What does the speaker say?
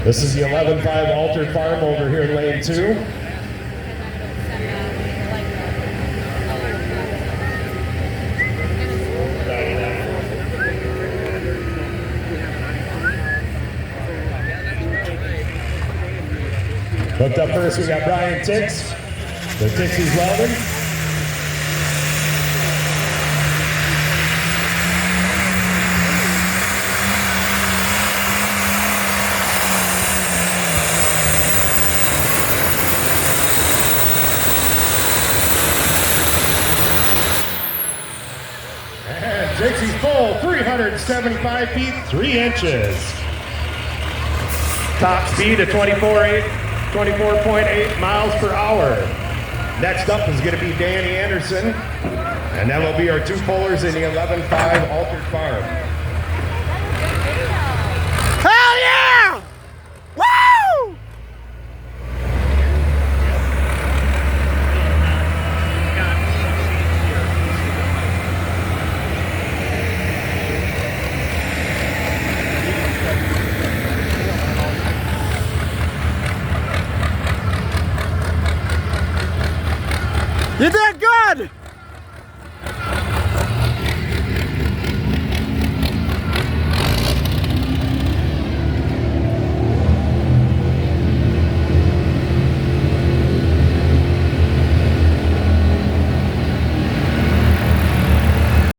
This is the 11-5 Altered Farm over here in lane 2. Hooked up first, we got Brian Tix. The Tixie's Welding. And Tixie's full, 375 feet, 3 inches. Top speed of 24.8 miles per hour. Next up is going to be Danny Anderson, and that will be our 2 pullers in the 11-5 Altered Farm. Hell yeah! Woo! You did good!